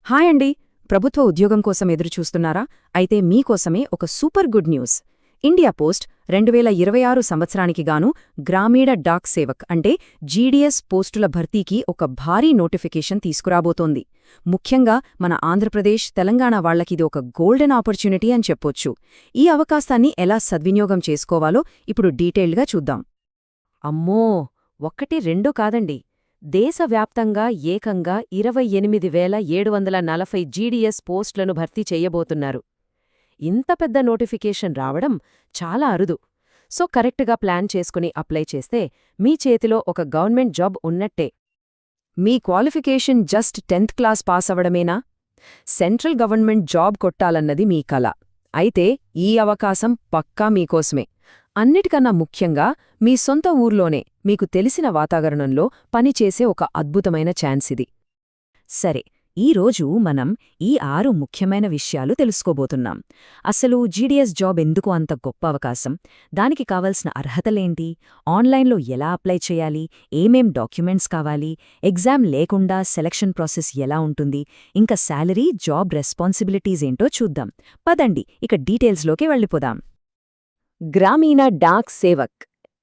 Hi అండి. ప్రభుత్వ ఉద్యోగం కోసం ఎదురుచూస్తున్నారా? అయితే మీకోసమే ఒక super good news. India post 2026 సంవత్సరానికి గాను గ్రామీణ డాక్ సేవక్ అంటే జీడీఎస్ పోస్టుల భర్తీకి ఒక భారీ నోటిఫికేషన్ తీసుకురాబోతోంది. ముఖ్యంగా మన ఆంధ్రప్రదేశ్, తెలంగాణ వాళ్లకిది ఒక గోల్డెన్ ఆపర్చునిటీ అని చెప్పొచ్చు. ఈ అవకాశాన్ని ఎలా సద్వినియోగం చేసుకోవాలో ఇప్పుడు డీటెయిల్డ్గా చూద్దాం. అమ్మో! ఒక్కటి రెండు కాదండి. దేశవ్యాప్తంగా ఏకంగా 28,740 జీడీఎస్ పోస్టులను భర్తీ చెయ్యబోతున్నారు. ఇంత పెద్ద నోటిఫికేషన్ రావడం చాలా అరుదు. సో కరెక్ట్గా ప్లాన్ చేసుకుని అప్లై చేస్తే మీ చేతిలో ఒక గవర్నమెంట్ జాబ్ ఉన్నట్టే. మీ qualification just 10th class pass అవడమేనా? సెంట్రల్ గవర్నమెంట్ జాబ్ కొట్టాలన్నది మీ కల. అయితే ఈ అవకాశం పక్కా మీకోసమే. అన్నిటికన్నా ముఖ్యంగా మీ సొంత ఊర్లోనే మీకు తెలిసిన వాతావరణంలో పనిచేసే ఒక అద్భుతమైన ఛాన్స్ ఇది. సరే, ఈరోజు మనం ఈ 6 ముఖ్యమైన విషయాలు తెలుసుకోబోతున్నాం. అసలు జీడీఎస్ జాబ్ ఎందుకు అంత గొప్ప అవకాశం? దానికి కావలసిన అర్హతలేంటి? ఆన్లైన్లో ఎలా అప్లై చేయాలి? ఏమేం డాక్యుమెంట్స్ కావాలి? ఎగ్జామ్ లేకుండా సెలక్షన్ ప్రాసెస్ ఎలా ఉంటుంది? ఇంకా శాలరీ, జాబ్ రెస్పాన్సిబిలిటీస్ ఏంటో చూద్దాం. పదండి, ఇక డీటెయిల్స్లోకి వెళ్ళిపోదాం. గ్రామీణ డాక్ సేవక్.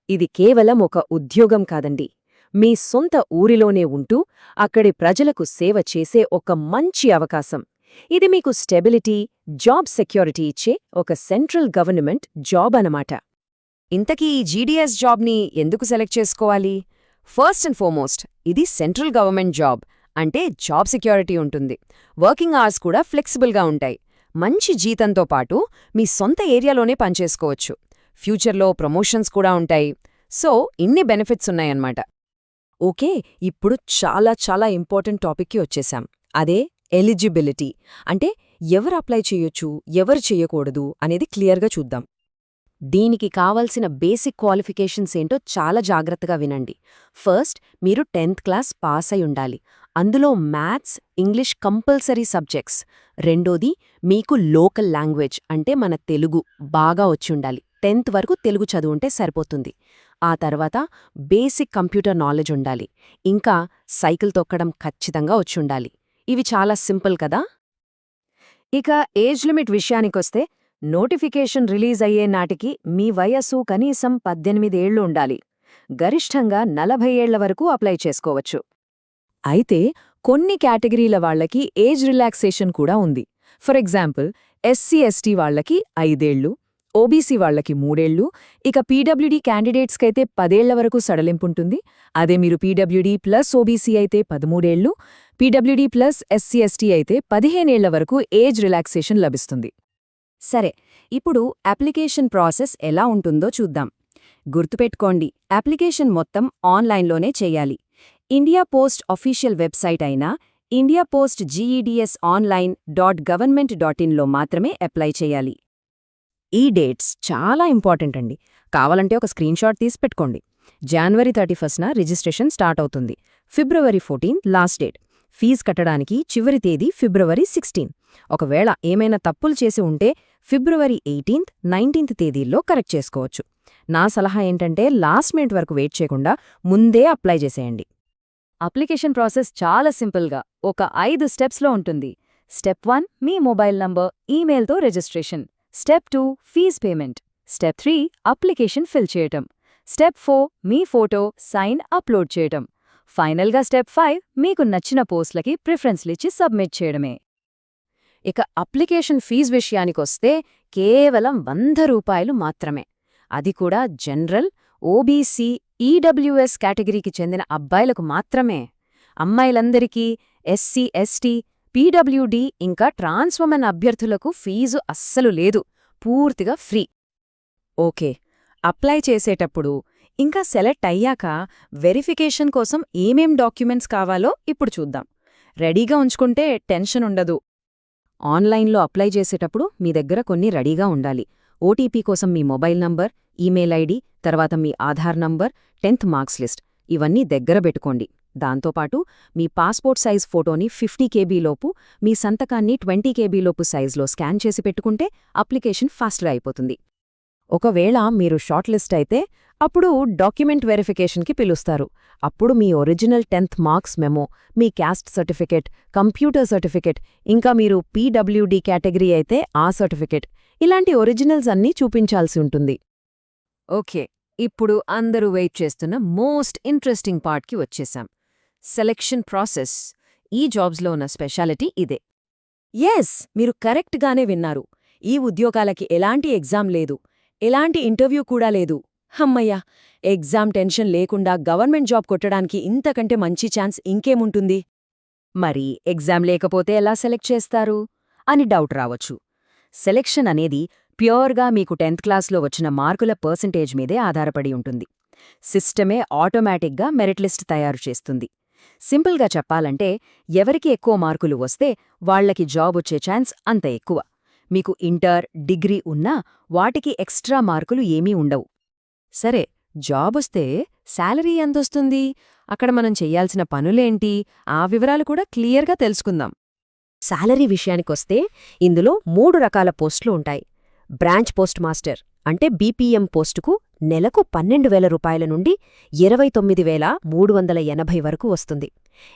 ఇది కేవలం ఒక ఉద్యోగం కాదండి. మీ సొంత ఊరిలోనే ఉంటూ అక్కడి ప్రజలకు సేవ చేసే ఒక మంచి అవకాశం. ఇది మీకు స్టెబిలిటీ, జాబ్ సెక్యూరిటీ ఇచ్చే ఒక సెంట్రల్ గవర్నమెంట్ జాబ్ అనమాట. ఇంతకీ ఈ జీడీఎస్ జాబ్ని ఎందుకు సెలెక్ట్ చేసుకోవాలి? ఫస్ట్ అండ్ ఫార్మోస్ట్, ఇది సెంట్రల్ గవర్నమెంట్ జాబ్. అంటే జాబ్ సెక్యూరిటీ ఉంటుంది. వర్కింగ్ అవర్స్ కూడా ఫ్లెక్సిబుల్గా ఉంటాయి. మంచి జీతంతో పాటు మీ సొంత ఏరియాలోనే పనిచేసుకోవచ్చు. ఫ్యూచర్లో ప్రమోషన్స్ కూడా ఉంటాయి. సో ఇన్ని బెనిఫిట్స్ ఉన్నాయన్నమాట. ఓకే, ఇప్పుడు చాలా ఇంపార్టెంట్ టాపిక్కి వచ్చేశాం. అదే ఎలిజిబిలిటీ. అంటే ఎవరు అప్లై చేయొచ్చు, ఎవరు చెయ్యకూడదు అనేది క్లియర్గా చూద్దాం. దీనికి కావలసిన బేసిక్ క్వాలిఫికేషన్స్ ఏంటో చాలా జాగ్రత్తగా వినండి. ఫస్ట్, మీరు 10th క్లాస్ పాస్ అయి ఉండాలి. అందులో మ్యాథ్స్, ఇంగ్లీష్ కంపల్సరీ సబ్జెక్ట్స్. రెండోది, మీకు లోకల్ లాంగ్వేజ్ అంటే మన తెలుగు బాగా వచ్చుండాలి. 10th వరకు తెలుగు చదువుంటే సరిపోతుంది. ఆ తర్వాత బేసిక్ కంప్యూటర్ నాలెడ్జ్ ఉండాలి. ఇంకా సైకిల్ తొక్కడం ఖచ్చితంగా వచ్చుండాలి. ఇవి చాలా సింపుల్ కదా. ఇక ఏజ్ లిమిట్ విషయానికొస్తే నోటిఫికేషన్ రిలీజ్ అయ్యే నాటికి మీ వయస్సు కనీసం 18 ఏళ్లు ఉండాలి. గరిష్ఠంగా 40 ఏళ్ల వరకు అప్లై చేసుకోవచ్చు. అయితే కొన్ని కేటగిరీల వాళ్లకి ఏజ్ రిలాక్సేషన్ కూడా ఉంది. ఫర్ ఎగ్జాంపుల్, ఎస్సీ/ఎస్టీ వాళ్లకి 5 ఏళ్లు, ఓబీసీ వాళ్లకి 3 ఏళ్లు, ఇక పీడబ్ల్యూడీ క్యాండిడేట్స్కైతే 10 ఏళ్ల వరకు సడలింపుంటుంది. అదే మీరు పీడబ్ల్యూడీ ప్లస్ ఓబీసీ అయితే 13 ఏళ్లు, పీడబ్ల్యూడీ ప్లస్ ఎస్సీ/ఎస్టీ అయితే 15 ఏళ్ల వరకు ఏజ్ రిలాక్సేషన్ లభిస్తుంది. సరే, ఇప్పుడు అప్లికేషన్ ప్రాసెస్ ఎలా ఉంటుందో చూద్దాం. గుర్తుపెట్టుకోండి, అప్లికేషన్ మొత్తం ఆన్లైన్లోనే చెయ్యాలి. ఇండియా పోస్ట్ అఫీషియల్ వెబ్సైట్ అయిన ఇండియా పోస్ట్ GEDSonline.government.in లో మాత్రమే అప్లై చేయాలి. ఈ డేట్స్ చాలా ఇంపార్టెంట్ అండి. కావాలంటే ఒక స్క్రీన్షాట్ తీసి పెట్టుకోండి. జనవరి 31న రిజిస్ట్రేషన్ స్టార్ట్ అవుతుంది. ఫిబ్రవరి 14 లాస్ట్ డేట్. ఫీజు కట్టడానికి చివరి తేదీ ఫిబ్రవరి 16. ఒకవేళ ఏమైనా తప్పులు చేసి ఉంటే ఫిబ్రవరి 18th, 19th తేదీల్లో కరెక్ట్ చేసుకోవచ్చు. నా సలహా ఏంటంటే లాస్ట్ మినిట్ వరకు వెయిట్ చేయకుండా ముందే అప్లై చేసేయండి. అప్లికేషన్ ప్రాసెస్ చాలా సింపుల్గా ఒక 5 స్టెప్స్లో ఉంటుంది. స్టెప్ 1, మీ మొబైల్ నంబర్, ఈమెయిల్తో registration. Step 2, fees payment. Step 3, application fill చేయటం. స్టెప్ 4, మీ ఫోటో, సైన్ అప్లోడ్ చేయటం. ఫైనల్గా స్టెప్ 5, మీకు నచ్చిన పోస్టులకి ప్రిఫరెన్స్లిచ్చి సబ్మిట్ చేయడమే. ఇక అప్లికేషన్ ఫీజు విషయానికొస్తే కేవలం 100 రూపాయలు మాత్రమే. అది కూడా జనరల్, ఓబీసీ, ఈడబ్ల్యూఎస్ కేటగిరీకి చెందిన అబ్బాయిలకు మాత్రమే. అమ్మాయిలందరికీ, ఎస్సీ, ఎస్టీ, పీడబ్ల్యూడీ ఇంకా ట్రాన్స్‌వుమెన్ అభ్యర్థులకు ఫీజు అస్సలు లేదు. పూర్తిగా ఫ్రీ. ఓకే, అప్లై చేసేటప్పుడు ఇంకా సెలెక్ట్ అయ్యాక వెరిఫికేషన్ కోసం ఏమేం డాక్యుమెంట్స్ కావాలో ఇప్పుడు చూద్దాం. రెడీగా ఉంచుకుంటే టెన్షన్ ఉండదు. ఆన్లైన్లో అప్లై చేసేటప్పుడు మీ దగ్గర కొన్ని రెడీగా ఉండాలి. ఓటీపీ కోసం మీ మొబైల్ నంబర్, ఈమెయిల్ ఐడి, తర్వాత మీ Aadhaar number, 10th marks list ఇవన్నీ దగ్గర పెట్టుకోండి. దాంతోపాటు మీ పాస్పోర్ట్ సైజ్ ఫోటోని 50 KB లోపు, మీ సంతకాన్ని 20 KB లోపు సైజులో స్కాన్ చేసి పెట్టుకుంటే అప్లికేషన్ ఫాస్ట్గా అయిపోతుంది. ఒకవేళ మీరు షార్ట్ లిస్ట్ అయితే అప్పుడు డాక్యుమెంట్ వెరిఫికేషన్కి పిలుస్తారు. అప్పుడు మీ ఒరిజినల్ 10th మార్క్స్ మెమో, మీ క్యాస్ట్ సర్టిఫికెట్, కంప్యూటర్ సర్టిఫికెట్, ఇంకా మీరు పీడబ్ల్యూడీ కేటగిరీ అయితే ఆ సర్టిఫికెట్, ఇలాంటి ఒరిజినల్స్ అన్నీ చూపించాల్సి ఉంటుంది. ఓకే, ఇప్పుడు అందరూ వెయిట్ చేస్తున్న మోస్ట్ ఇంట్రెస్టింగ్ పార్ట్కి వచ్చేశాం. Selection process. ఈ జాబ్స్లో ఉన్న స్పెషాలిటీ ఇదే. ఎస్, మీరు కరెక్ట్గానే విన్నారు. ఈ ఉద్యోగాలకి ఎలాంటి ఎగ్జామ్ లేదు, ఎలాంటి ఇంటర్వ్యూ కూడా లేదు. హమ్మయ్యా, ఎగ్జామ్ టెన్షన్ లేకుండా గవర్నమెంట్ జాబ్ కొట్టడానికి ఇంతకంటే మంచి ఛాన్స్ ఇంకేముంటుంది? మరి ఎగ్జామ్ లేకపోతే ఎలా సెలెక్ట్ చేస్తారు అని డౌట్ రావచ్చు. సెలెక్షన్ అనేది ప్యూర్గా మీకు 10th క్లాస్లో వచ్చిన మార్కుల పర్సెంటేజ్ మీదే ఆధారపడి ఉంటుంది. సిస్టమే ఆటోమేటిక్గా మెరిట్ లిస్ట్ తయారు చేస్తుంది. సింపుల్గా చెప్పాలంటే ఎవరికి ఎక్కువ మార్కులు వస్తే వాళ్లకి జాబ్ వచ్చే ఛాన్స్ అంత ఎక్కువ. మీకు ఇంటర్, డిగ్రీ ఉన్నా వాటికి ఎక్స్ట్రా మార్కులు ఏమీ ఉండవు. సరే, జాబొస్తే శాలరీ ఎంతొస్తుంది, అక్కడ మనం చెయ్యాల్సిన పనులేంటి, ఆ వివరాలు కూడా క్లియర్గా తెలుసుకుందాం. శాలరీ విషయానికొస్తే ఇందులో 3 రకాల పోస్టులు ఉంటాయి. బ్రాంచ్ పోస్ట్ మాస్టర్ అంటే బీపీఎం పోస్టుకు నెలకు 12,000 రూపాయల నుండి 29,380 వరకు వస్తుంది.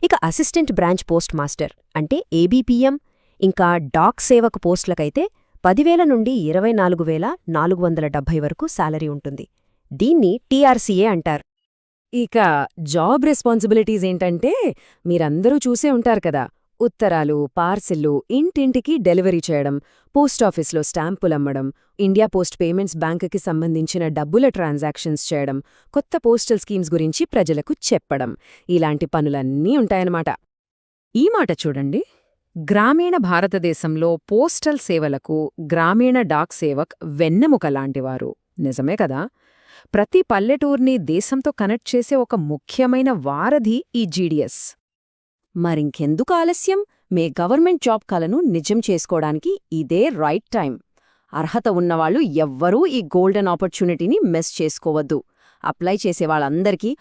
ఇక అసిస్టెంట్ బ్రాంచ్ పోస్ట్ మాస్టర్ అంటే ఏబీపీఎం ఇంకా డాక్ సేవక్ పోస్టులకైతే 10,000 నుండి 24,470 వరకు శాలరీ ఉంటుంది. దీన్ని టీఆర్సీఏ అంటారు. ఇక జాబ్ రెస్పాన్సిబిలిటీస్ ఏంటంటే మీరందరూ చూసే ఉంటారు కదా, ఉత్తరాలు, పార్సిల్లు ఇంటింటికి డెలివరీ చేయడం, పోస్టాఫీస్లో స్టాంపులమ్మడం, ఇండియా పోస్ట్ పేమెంట్స్ బ్యాంకుకి సంబంధించిన డబ్బుల ట్రాన్సాక్షన్స్ చేయడం, కొత్త పోస్టల్ స్కీమ్స్ గురించి ప్రజలకు చెప్పడం, ఇలాంటి పనులన్నీ ఉంటాయన్నమాట. ఈ మాట చూడండి, గ్రామీణ భారతదేశంలో పోస్టల్ సేవలకు గ్రామీణ డాక్ సేవక్ వెన్నెముక లాంటివారు. నిజమే కదా? ప్రతి పల్లెటూర్ని దేశంతో కనెక్ట్ చేసే ఒక ముఖ్యమైన వారధి ఈ జీడీఎస్. మరింకెందుకు ఆలస్యం? మీ గవర్నమెంట్ జాబ్ కలను నిజం చేసుకోవడానికి ఇదే రైట్ టైం. అర్హత ఉన్నవాళ్లు ఎవ్వరూ ఈ గోల్డెన్ ఆపర్చునిటీని మిస్ చేసుకోవద్దు. అప్లై చేసేవాళ్లందరికీ